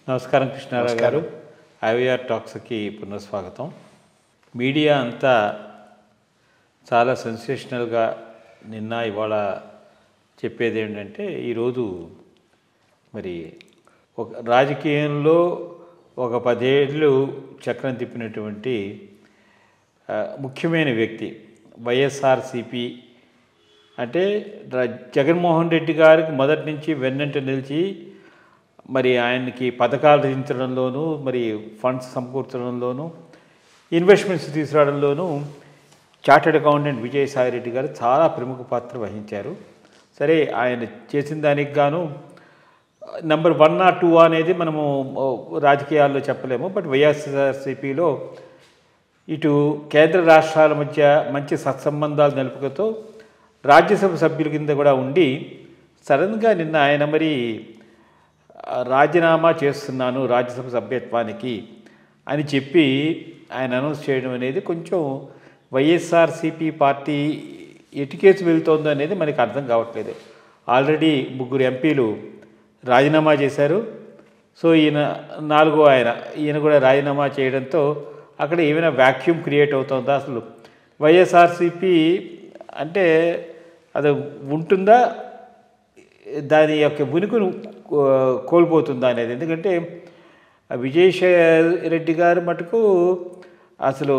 నమస్కారం కృష్ణారావు గారు. ఐవీఆర్ టాక్స్కి పునఃస్వాగతం. మీడియా అంతా చాలా సెన్సేషనల్గా నిన్న ఇవాళ చెప్పేది ఏంటంటే, ఈరోజు మరి ఒక రాజకీయంలో ఒక 10 ఏళ్ళు చక్రం తిప్పినటువంటి ముఖ్యమైన వ్యక్తి వైఎస్ఆర్సిపి అంటే జగన్మోహన్ రెడ్డి గారికి మొదటి నుంచి వెన్నంట నిలిచి మరి ఆయనకి పథకాలు రచించడంలోనూ, మరి ఫండ్స్ సమకూర్చడంలోనూ, ఇన్వెస్ట్మెంట్స్ తీసుకురావడంలోనూ చార్టెడ్ అకౌంటెంట్ విజయసాయి రెడ్డి గారు చాలా ప్రముఖ పాత్ర వహించారు. సరే, ఆయన చేసిన దానికి గాను నెంబర్ 1 or 2 అనేది మనము రాజకీయాల్లో చెప్పలేము. బట్ వైఎస్ఆర్సీపీలో ఇటు కేంద్ర రాష్ట్రాల మధ్య మంచి సత్సంబంధాలు నిలుపుకతో రాజ్యసభ సభ్యుల కింద కూడా ఉండి సడన్గా నిన్న ఆయన మరి రాజీనామా చేస్తున్నాను రాజ్యసభ సభ్యత్వానికి అని చెప్పి ఆయన అనౌన్స్ చేయడం అనేది కొంచెం వైఎస్ఆర్సీపీ పార్టీ ఎటుకేసి వెళ్తోందో అనేది మనకి అర్థం కావట్లేదు. ఆల్రెడీ 3 ఎంపీలు రాజీనామా చేశారు. సో ఈయన కూడా రాజీనామా చేయడంతో అక్కడ ఏమైనా వ్యాక్యూమ్ క్రియేట్ అవుతుందా? అసలు వైఎస్ఆర్సీపీ అంటే అది ఉంటుందా, దాని యొక్క ఉనికిని కోల్పోతుందా అనేది. ఎందుకంటే విజయసాయి రెడ్డి గారు మటుకు అసలు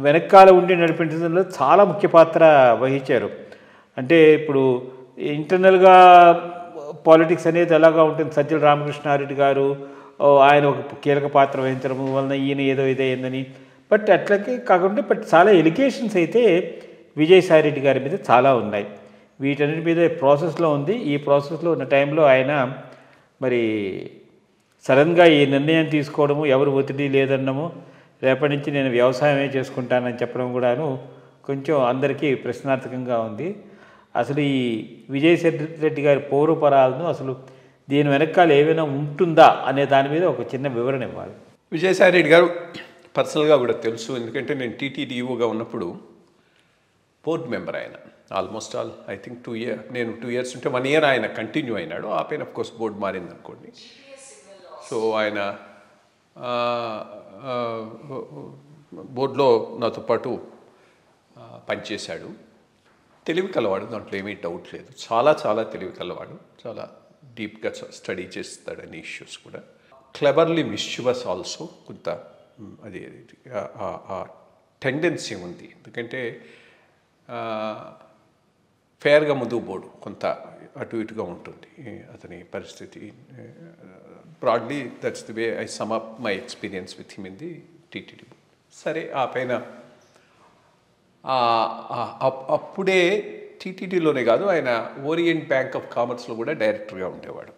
వెనకాల ఉండి నడిపించడంలో చాలా ముఖ్య పాత్ర వహించారు. అంటే ఇప్పుడు ఇంటర్నల్గా పాలిటిక్స్ అనేది ఎలాగా ఉంటుంది, సజ్జల రామకృష్ణారెడ్డి గారు ఆయన ఒక కీలక పాత్ర వహించడం వలన ఈయన ఏదో ఇదైందని. బట్ అట్లకి కాకుండా చాలా ఎలిగేషన్స్ అయితే విజయసాయి రెడ్డి గారి మీద చాలా ఉన్నాయి. వీటన్నిటి మీద ప్రాసెస్లో ఉంది. ఈ ప్రాసెస్లో ఉన్న టైంలో ఆయన మరి సడన్గా ఈ నిర్ణయం తీసుకోవడము, ఎవరు ఒత్తిడి లేదన్నము, రేపటి నుంచి నేను వ్యవసాయమే చేసుకుంటానని చెప్పడం కూడాను కొంచెం అందరికీ ప్రశ్నార్థకంగా ఉంది. అసలు ఈ విజయసాయి రెడ్డి గారి పౌరపరాలను అసలు దీని వెనకాల ఏమైనా ఉంటుందా అనే దాని మీద ఒక చిన్న వివరణ ఇవ్వాలి. విజయసాయి రెడ్డి గారు పర్సనల్గా కూడా తెలుసు. ఎందుకంటే నేను టీటీడీఓగా ఉన్నప్పుడు బోర్డ్ మెంబర్ ఆయన. Almost all I think 2 years, నేను 2 years ఉంటే 1 year ఆయన కంటిన్యూ అయినాడు. ఆ పైన అఫ్కోర్స్ బోర్డు మారింది అనుకోండి. సో ఆయన బోర్డులో నాతో పాటు పనిచేశాడు. తెలివి కలవాడు, దాంట్లో ఏమీ డౌట్ లేదు. చాలా తెలివి కలవాడు, చాలా డీప్గా స్టడీ చేస్తాడని ఇష్యూస్ కూడా. Cleverly mischievous also. కొంత అది టెండెన్సీ ఉంది. ఎందుకంటే ఫేర్గా ముందుకు పోడు, కొంత అటు ఇటుగా ఉంటుంది అతని పరిస్థితి. Broadly that's the way I sum up my experience with him in the TTD. సరే, ఆ పైన అప్పుడే టీటీడీలోనే కాదు, ఆయన ఓరియంట్ బ్యాంక్ ఆఫ్ కామర్స్లో కూడా డైరెక్టర్గా ఉండేవాడు.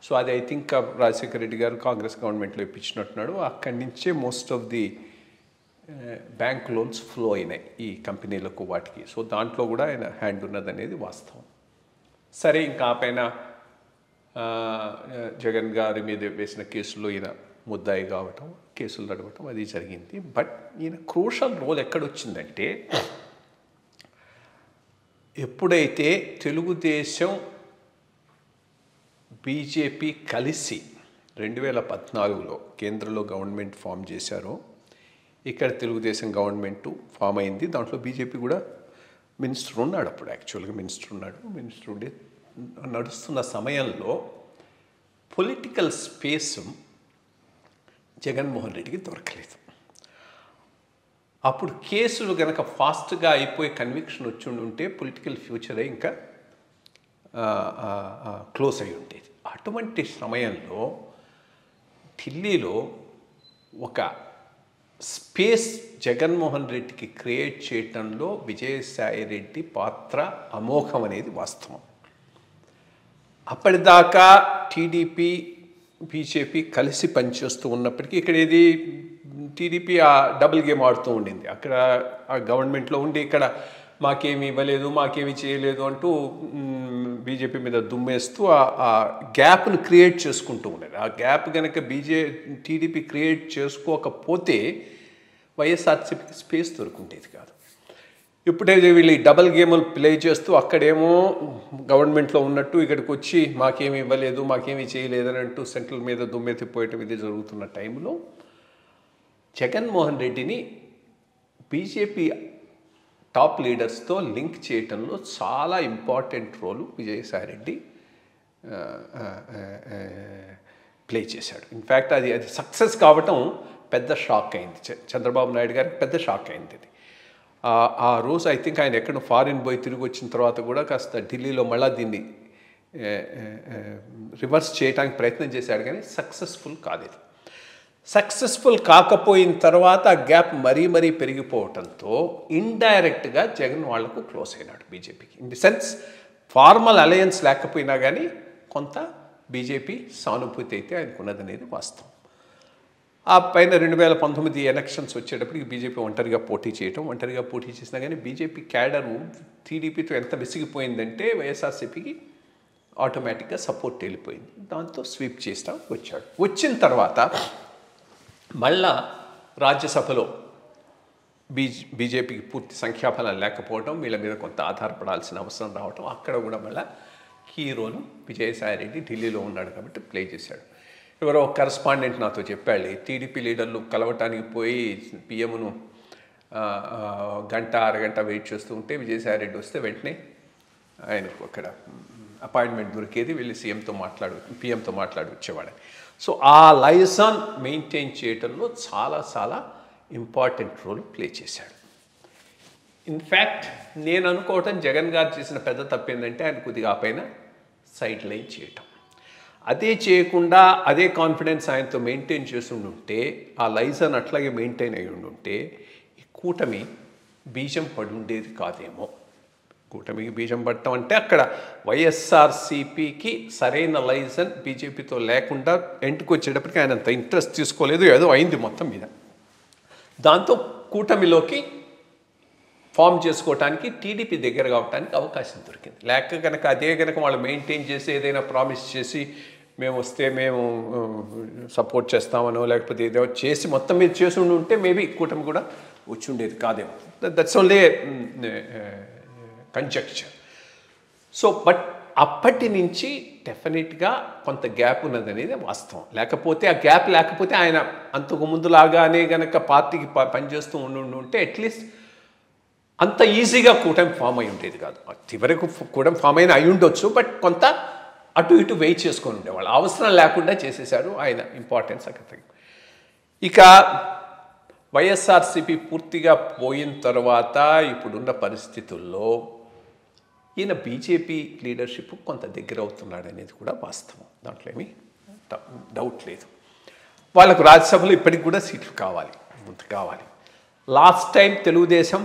సో అది ఐ థింక్ రాజశేఖర రెడ్డి గారు కాంగ్రెస్ గవర్నమెంట్లో ఇప్పించినట్టున్నాడు. అక్కడి నుంచే most of the bank loans flow అయినాయి ఈ కంపెనీలకు, వాటికి. సో దాంట్లో కూడా ఆయన హ్యాండ్ ఉన్నదనేది వాస్తవం. సరే, ఇంకా ఆ పైన జగన్ గారి మీద వేసిన కేసుల్లో ఈయన ముద్దాయి కావటం, కేసులు నడవటం అది జరిగింది. బట్ ఈయన క్రూషల్ రోల్ ఎక్కడొచ్చిందంటే, ఎప్పుడైతే తెలుగుదేశం బీజేపీ కలిసి 2014లో కేంద్రంలో గవర్నమెంట్ ఫామ్ చేశారో, ఇక్కడ తెలుగుదేశం గవర్నమెంటు ఫామ్ అయింది. దాంట్లో బీజేపీ కూడా మినిస్టర్ ఉన్నాడు. అప్పుడు యాక్చువల్గా మినిస్టర్ ఉండి నడుస్తున్న సమయంలో పొలిటికల్ స్పేస్ జగన్మోహన్ రెడ్డికి దొరకలేదు. అప్పుడు కేసులు కనుక ఫాస్ట్గా అయిపోయి కన్విక్షన్ వచ్చి ఉంటే పొలిటికల్ ఫ్యూచరే ఇంకా క్లోజ్ అయి ఉండేది. అటువంటి సమయంలో ఢిల్లీలో ఒక స్పేస్ జగన్మోహన్ రెడ్డికి క్రియేట్ చేయటంలో విజయసాయి రెడ్డి పాత్ర అమోఘం అనేది వాస్తవం. అప్పటిదాకా టీడీపీ బీజేపీ కలిసి పనిచేస్తూ ఉన్నప్పటికీ ఇక్కడ ఏది టీడీపీ ఆ డబుల్ గేమ్ ఆడుతూ ఉండింది. అక్కడ ఆ గవర్నమెంట్లో ఉండి ఇక్కడ మాకేమి ఇవ్వలేదు, మాకేమి చేయలేదు అంటూ బీజేపీ మీద దుమ్మేస్తూ ఆ గ్యాప్ను క్రియేట్ చేసుకుంటూ ఉండేది. ఆ గ్యాప్ కనుక టీడీపీ క్రియేట్ చేసుకోకపోతే వైఎస్ఆర్సీపీకి స్పేస్ దొరుకుండేది కాదు. ఇప్పుడైతే వీళ్ళు ఈ డబల్ గేములు ప్లే చేస్తూ అక్కడేమో గవర్నమెంట్లో ఉన్నట్టు ఇక్కడికి వచ్చి మాకేమి ఇవ్వలేదు, మాకేమీ చేయలేదు అని అంటూ సెంట్రల్ మీద దుమ్మెత్తిపోయటం ఇది జరుగుతున్న టైంలో జగన్మోహన్ రెడ్డిని బీజేపీ టాప్ లీడర్స్తో లింక్ చేయటంలో చాలా ఇంపార్టెంట్ రోలు విజయసాయిరెడ్డి ప్లే చేశాడు. ఇన్ఫ్యాక్ట్ అది సక్సెస్ కావటం పెద్ద షాక్ అయింది, చంద్రబాబు నాయుడు గారికి పెద్ద షాక్ అయింది అది. ఆ రోజు ఐ థింక్ ఆయన ఎక్కడ ఫారిన్ పోయి తిరిగి వచ్చిన తర్వాత కూడా కాస్త ఢిల్లీలో మళ్ళీ దీన్ని రివర్స్ చేయడానికి ప్రయత్నం చేశాడు, కానీ సక్సెస్ఫుల్ కాలేదు. సక్సెస్ఫుల్ కాకపోయిన తర్వాత ఆ గ్యాప్ మరీ పెరిగిపోవటంతో ఇండైరెక్ట్గా జగన్ వాళ్లకు క్లోజ్ అయినాడు బీజేపీకి. In the sense formal alliance లేకపోయినా కానీ కొంత బీజేపీ సానుభూతి అయితే ఆయనకున్నదనేది వాస్తవం. ఆ పైన 2019 ఎలక్షన్స్ వచ్చేటప్పటికి బీజేపీ ఒంటరిగా పోటీ చేసినా కానీ బీజేపీ క్యాడరు టీడీపీతో ఎంత విసిగిపోయిందంటే వైఎస్ఆర్సీపీకి ఆటోమేటిక్గా సపోర్ట్ వెళ్ళిపోయింది. దాంతో స్వీప్ చేస్తా వచ్చాడు. వచ్చిన తర్వాత మళ్ళా రాజ్యసభలో బీజేపీకి పూర్తి సంఖ్యాబలం లేకపోవడం, వీళ్ళ మీద కొంత ఆధారపడాల్సిన అవసరం రావటం, అక్కడ కూడా మళ్ళీ కీ రోలు విజయసాయిరెడ్డి ఢిల్లీలో ఉన్నాడు కాబట్టి ప్లే చేశాడు. ఎవరో కరస్పాండెంట్ నాతో చెప్పాడు, టీడీపీ లీడర్లు కలవటానికి పోయి పిఎంను గంట అరగంట వెయిట్ చేస్తూ ఉంటే విజయసాయిరెడ్డి వస్తే వెంటనే ఆయనకు అక్కడ అపాయింట్మెంట్ దొరికేది, వెళ్ళి పిఎంతో మాట్లాడి వచ్చేవాడని. సో ఆ లైజాన్ మెయింటైన్ చేయడంలో చాలా ఇంపార్టెంట్ రోల్ ప్లే చేశాడు. ఇన్ఫ్యాక్ట్ నేను అనుకోవటం జగన్ గారు చేసిన పెద్ద తప్పు ఏంటంటే ఆయన కొద్దిగా ఆ పైన సైడ్ లైన్ చేయటం. అదే చేయకుండా అదే కాన్ఫిడెన్స్ ఆయనతో మెయింటైన్ చేసి ఉండుంటే, ఆ లైజాన్ అట్లాగే మెయింటైన్ అయి ఉండుంటే ఈ కూటమి బీజం పడి ఉండేది కాదేమో. కూటమికి బీజం పడటం అంటే అక్కడ వైఎస్ఆర్సీపీకి సరైన లైజన్ బీజేపీతో లేకుండా ఎంటుకు వచ్చేటప్పటికి ఆయన అంత ఇంట్రెస్ట్ తీసుకోలేదు, ఏదో అయింది మొత్తం మీద. దాంతో కూటమిలోకి ఫామ్ చేసుకోవటానికి టీడీపీ దగ్గర కావడానికి అవకాశం దొరికింది. లేక కనుక అదే కనుక వాళ్ళు మెయింటైన్ చేసి ఏదైనా ప్రామిస్ చేసి మేము వస్తే మేము సపోర్ట్ చేస్తామనో లేకపోతే ఏదో చేసి మొత్తం మీద చేసి ఉంటే మేబీ కూటమి కూడా వచ్చి ఉండేది కాదేమో. That's only conjecture. So but అప్పటి నుంచి డెఫినెట్గా కొంత గ్యాప్ ఉన్నదనేది వాస్తవం. లేకపోతే ఆ గ్యాప్ లేకపోతే ఆయన అంతకు ముందులాగానే కనుక పార్టీకి పనిచేస్తూ ఉంటే అట్లీస్ట్ అంత ఈజీగా కూటమి ఫామ్ అయి ఉండేది కాదు. చివరకు కూటమి ఫామ్ అయిన అయి ఉండొచ్చు, బట్ కొంత అటు ఇటు వెయిట్ చేసుకొని ఉండేవాళ్ళు. అవసరం లేకుండా చేసేశారు ఆయన ఇంపార్టెన్స్ అక్కడ. ఇక వైఎస్ఆర్సీపీ పూర్తిగా పోయిన తర్వాత ఇప్పుడున్న పరిస్థితుల్లో ఈయన బీజేపీ లీడర్షిప్ కొంత దగ్గర అవుతున్నాడు అనేది కూడా వాస్తవం, దాంట్లో ఏమీ డౌట్ లేదు. వాళ్ళకు రాజ్యసభలో ఇప్పటికి కూడా సీట్లు కావాలి. లాస్ట్ టైం తెలుగుదేశం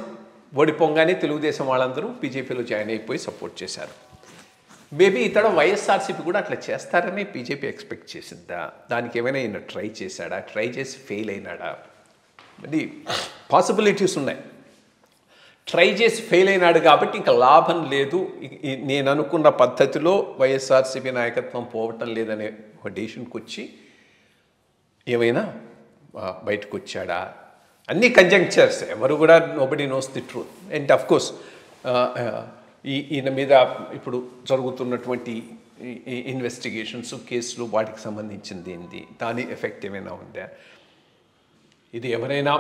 ఓడిపోగానే తెలుగుదేశం వాళ్ళందరూ బీజేపీలో జాయిన్ అయిపోయి సపోర్ట్ చేశారు. మేబీ ఇతడు వైఎస్ఆర్సీపీ కూడా అట్లా చేస్తారని బీజేపీ ఎక్స్పెక్ట్ చేసిందా? దానికి ఏమైనా ఈయన ట్రై చేశాడా? ట్రై చేసి ఫెయిల్ అయినాడా? అది పాసిబిలిటీస్ ఉన్నాయి. ట్రై చేసి ఫెయిల్ అయినాడు కాబట్టి ఇంకా లాభం లేదు, నేను అనుకున్న పద్ధతిలో వైఎస్ఆర్సీపీ నాయకత్వం పోవటం లేదనే ఒక డెసిషన్కి వచ్చి ఏమైనా బయటకు వచ్చాడా? అన్నీ కంజంక్చర్స్, ఎవరు కూడా nobody knows the truth. And of course ఈయన మీద ఇప్పుడు జరుగుతున్నటువంటి ఇన్వెస్టిగేషన్స్, కేసులు, వాటికి సంబంధించింది ఏంటి, దాని ఎఫెక్ట్ ఏమైనా ఉందా? ఇది ఎవరైనా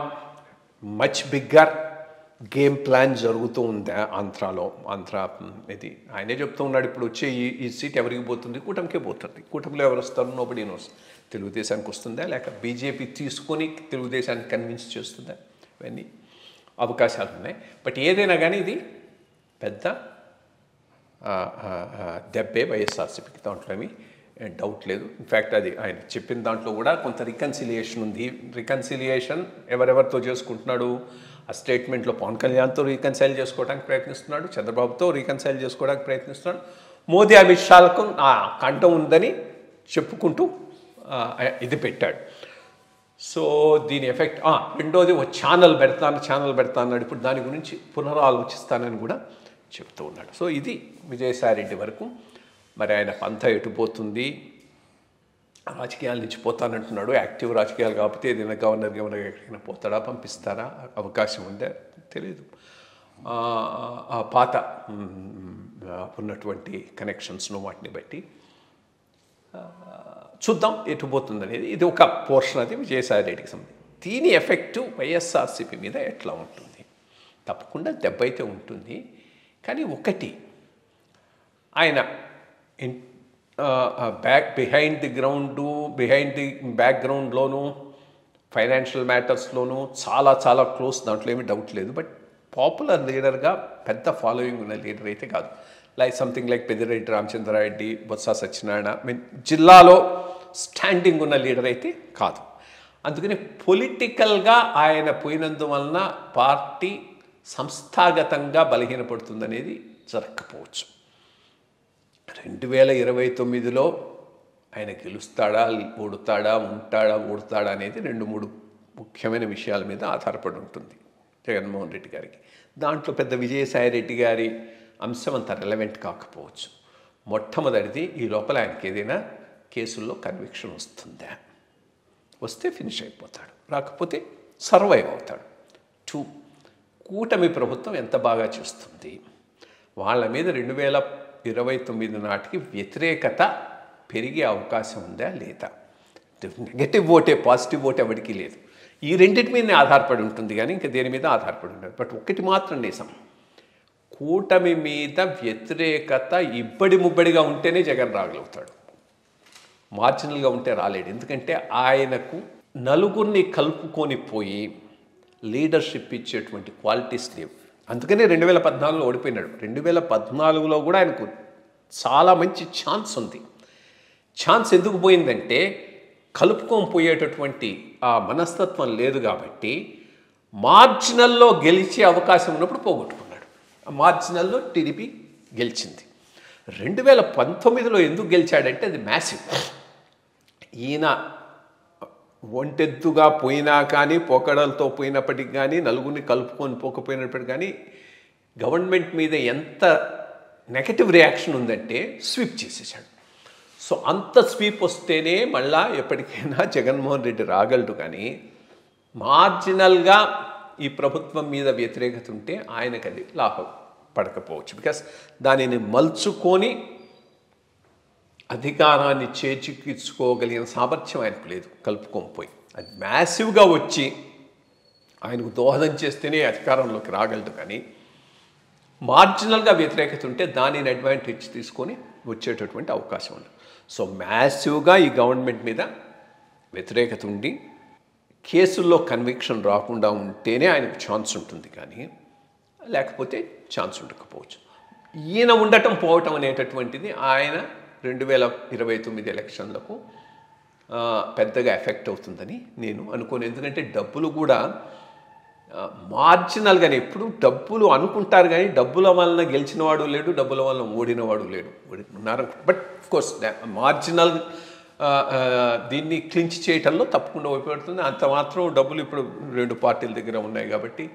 మచ్ బిగ్గర్ గేమ్ ప్లాన్ జరుగుతూ ఉందా ఆంధ్ర ఇది ఆయనే చెప్తూ ఉన్నాడు. ఇప్పుడు వచ్చే ఈ సీట్ ఎవరికి పోతుంది? కూటమికే పోతుంది. కూటమిలో ఎవరు వస్తారు? Nobody nose. తెలుగుదేశానికి వస్తుందా లేక బీజేపీ తీసుకొని తెలుగుదేశాన్ని కన్విన్స్ చేస్తుందా? ఇవన్నీ అవకాశాలు ఉన్నాయి. బట్ ఏదైనా కానీ ఇది పెద్ద దెబ్బే వైఎస్ఆర్సీపీకి, దాంట్లో ఏమీ డౌట్ లేదు. ఇన్ఫ్యాక్ట్ అది ఆయన చెప్పిన దాంట్లో కూడా కొంత రికన్సిలియేషన్ ఉంది. రికన్సిలియేషన్ ఎవరెవరితో చేసుకుంటున్నాడు? ఆ స్టేట్మెంట్లో పవన్ కళ్యాణ్తో రీకన్సైల్ చేసుకోవడానికి ప్రయత్నిస్తున్నాడు, చంద్రబాబుతో రీకన్సైల్ చేసుకోవడానికి ప్రయత్నిస్తున్నాడు, మోదీ అమిత్ షాలకు కంఠం ఉందని చెప్పుకుంటూ ఇది పెట్టాడు. సో దీని ఎఫెక్ట్ రెండోది ఛానల్ పెడతాన్నాడు. ఇప్పుడు దాని గురించి పునరాలోచిస్తానని కూడా చెప్తూ ఉన్నాడు. సో ఇది విజయసాయిరెడ్డి వరకు. మరి ఆయన పంథ ఎటుపోతుంది? రాజకీయాల నుంచి పోతానంటున్నాడు. యాక్టివ్ రాజకీయాలు కాకపోతే ఏదైనా గవర్నర్ ఎక్కడికైనా పోతాడా, పంపిస్తారా? అవకాశం ఉందా తెలియదు. ఆ పాత ఉన్నటువంటి కనెక్షన్స్ను వాటిని బట్టి చూద్దాం ఎటు పోతుందనేది. ఇది ఒక పోర్షన్, అది విజయసాయి రెడ్డికి సంబంధించి. దీని ఎఫెక్టు వైఎస్ఆర్సీపీ మీద ఎట్లా ఉంటుంది? తప్పకుండా దెబ్బ అయితే ఉంటుంది. కానీ ఒకటి, ఆయన బిహైండ్ ది బ్యాక్గ్రౌండ్లోనూ ఫైనాన్షియల్ మ్యాటర్స్లోనూ చాలా క్లోజ్, దాంట్లో ఏమీ డౌట్ లేదు. బట్ పాపులర్ లీడర్గా పెద్ద ఫాలోయింగ్ ఉన్న లీడర్ అయితే కాదు. సంథింగ్ లైక్ పెద్దిరెడ్డి రామచంద్రారెడ్డి, బొత్స సత్యనారాయణ, జిల్లాలో స్టాండింగ్ ఉన్న లీడర్ అయితే కాదు. అందుకని పొలిటికల్గా ఆయన పోయినందువలన పార్టీ సంస్థాగతంగా బలహీనపడుతుందనేది జరగకపోవచ్చు. 2029లో ఆయన గెలుస్తాడా, ఉంటాడా అనేది 2-3 ముఖ్యమైన విషయాల మీద ఆధారపడి ఉంటుంది జగన్మోహన్ రెడ్డి గారికి. దాంట్లో పెద్ద విజయసాయి రెడ్డి గారి అంశం అంత రెలవెంట్ కాకపోవచ్చు. మొట్టమొదటిది, ఈ లోపల ఆయనకి ఏదైనా కేసుల్లో కన్విక్షన్ వస్తుందా? వస్తే ఫినిష్ అయిపోతాడు, రాకపోతే సర్వైవ్ అవుతాడు. 2, కూటమి ప్రభుత్వం ఎంత బాగా చేస్తుంది, వాళ్ళ మీద 2029 నాటికి వ్యతిరేకత పెరిగే అవకాశం ఉందా లేదా? నెగటివ్ ఓటే, పాజిటివ్ ఓటే ఎవరికి లేదు. ఈ రెండింటి మీదనే ఆధారపడి ఉంటుంది, కానీ ఇంకా దేని మీద ఆధారపడి ఉండదు. బట్ ఒకటి మాత్రం నిజం, కూటమి మీద వ్యతిరేకత ఇబ్బడి ముబ్బడిగా ఉంటేనే జగన్ రాగలుగుతాడు. మార్జినల్గా ఉంటే రాలేడు. ఎందుకంటే ఆయనకు నలుగురిని కలుపుకొని పోయి లీడర్షిప్ ఇచ్చేటువంటి క్వాలిటీస్ లేవు. అందుకనే 2014లో ఓడిపోయినాడు. 2014లో కూడా ఆయనకు చాలా మంచి ఛాన్స్ ఉంది. ఛాన్స్ ఎందుకు పోయిందంటే కలుపుకొని పోయేటటువంటి ఆ మనస్తత్వం లేదు కాబట్టి మార్జినల్లో గెలిచే అవకాశం ఉన్నప్పుడు పోగొట్టుకున్నాడు. ఆ మార్జినల్లో టీడీపీ గెలిచింది. 2019లో ఎందుకు గెలిచాడంటే అది మ్యాసివ్. ఈయన ఒంటెద్దుగా పోయినా కానీ, పోకడలతో పోయినప్పటికి కానీ, నలుగురిని కలుపుకొని పోకపోయినప్పటికీ కానీ గవర్నమెంట్ మీద ఎంత నెగటివ్ రియాక్షన్ ఉందంటే స్వీప్ చేసేసాడు. సో అంత స్వీప్ వస్తేనే మళ్ళా ఎప్పటికైనా జగన్మోహన్ రెడ్డి రాగలడు. కానీ మార్జినల్గా ఈ ప్రభుత్వం మీద వ్యతిరేకత ఉంటే ఆయనకు అది లాభం పడకపోవచ్చు. బికాస్ దానిని మలుచుకొని అధికారాన్ని చేజిక్కించుకోగలిగిన సామర్థ్యం ఆయనకు లేదు. కలుపుకోకపోయి అది మ్యాసివ్గా వచ్చి ఆయనకు దోహదం చేస్తేనే అధికారంలోకి రాగలదు. కానీ మార్జినల్గా వ్యతిరేకత ఉంటే దానిని అడ్వాంటేజ్ తీసుకొని వచ్చేటటువంటి అవకాశం ఉంది. సో మ్యాసివ్గా ఈ గవర్నమెంట్ మీద వ్యతిరేకత ఉండి కేసుల్లో కన్విక్షన్ రాకుండా ఉంటేనే ఆయనకు ఛాన్స్ ఉంటుంది. కానీ లేకపోతే ఛాన్స్ ఉండకపోవచ్చు. ఈయన ఉండటం పోవటం అనేటటువంటిది ఆయన 2029 ఎలక్షన్లకు పెద్దగా ఎఫెక్ట్ అవుతుందని నేను అనుకోను. ఎందుకంటే డబ్బులు కూడా మార్జినల్గానే, ఎప్పుడు డబ్బులు అనుకుంటారు కానీ డబ్బుల వలన గెలిచినవాడు లేడు, డబ్బుల వలన ఓడినవాడు లేడు, ఉన్నారు. బట్ కోర్స్ మార్జినల్ దీన్ని క్లించ్ చేయటంలో తప్పకుండా ఉపయోగపడుతుంది. అంత మాత్రం డబ్బులు ఇప్పుడు 2 పార్టీల దగ్గర ఉన్నాయి కాబట్టి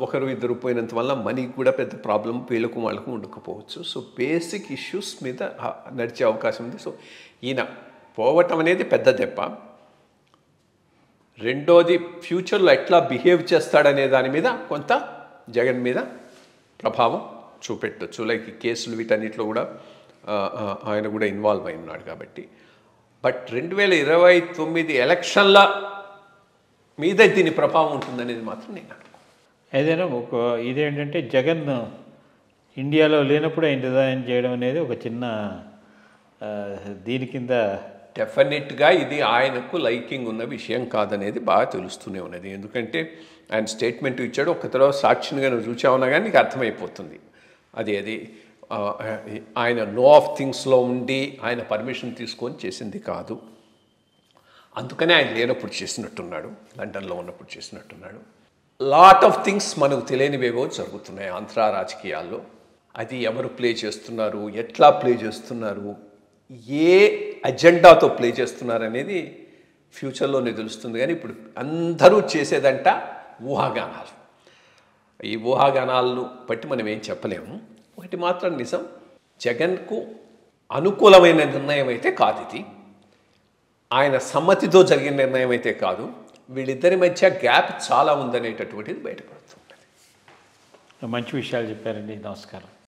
ఒకరు ఇద్దరు పోయినంత వల్ల మనీకి కూడా పెద్ద ప్రాబ్లం వీళ్ళకు వాళ్ళకు ఉండకపోవచ్చు. సో బేసిక్ ఇష్యూస్ మీద నడిచే అవకాశం ఉంది. సో ఈయన పోవటం అనేది పెద్ద దెబ్బ. రెండోది, ఫ్యూచర్లో ఎట్లా బిహేవ్ చేస్తాడనే దాని మీద కొంత జగన్ మీద ప్రభావం చూపెట్టచ్చు. లైక్ ఈ కేసులు వీటన్నిటిలో కూడా ఆయన కూడా ఇన్వాల్వ్ అయి ఉన్నాడు కాబట్టి. బట్ 2029 ఎలక్షన్ల మీద దీని ప్రభావం ఉంటుందనేది మాత్రం నేను అనుకో. ఏదైనా ఇదేంటంటే జగన్ ఇండియాలో లేనప్పుడు ఆయన రిజైన్ చేయడం అనేది ఒక చిన్న దీని కింద డెఫినెట్గా ఇది ఆయనకు లైకింగ్ ఉన్న విషయం కాదనేది బాగా తెలుస్తూనే ఉన్నది. ఎందుకంటే ఆయన స్టేట్మెంట్ ఇచ్చాడు, ఒక తర్వాత సాక్షిగా నువ్వు చూచావున్నా కానీ నీకు అర్థమైపోతుంది. అది ఆయన నో ఆఫ్ థింగ్స్లో ఉండి ఆయన పర్మిషన్ తీసుకొని చేసింది కాదు. అందుకనే ఆయన లేనప్పుడు చేసినట్టున్నాడు, లండన్లో ఉన్నప్పుడు చేసినట్టున్నాడు. లాట్ ఆఫ్ థింగ్స్ మనకు తెలియనివేవో జరుగుతున్నాయి ఆంధ్ర రాజకీయాల్లో. అది ఎవరు ప్లే చేస్తున్నారు, ఎట్లా ప్లే చేస్తున్నారు, ఏ అజెండాతో ప్లే చేస్తున్నారు అనేది ఫ్యూచర్లోనే తెలుస్తుంది. కానీ ఇప్పుడు అందరూ చేసేదంట ఊహాగానాలు. ఈ ఊహాగానాలను బట్టి మనం ఏం చెప్పలేము. ఒకటి మాత్రం నిజం, జగన్కు అనుకూలమైన నిర్ణయం అయితే కాదు ఇది, ఆయన సమ్మతితో జరిగిన నిర్ణయం అయితే కాదు. వీళ్ళిద్దరి మధ్య గ్యాప్ చాలా ఉందనేటటువంటిది బయటపడుతుంది. మంచి విషయాలు చెప్పారండి. నమస్కారం.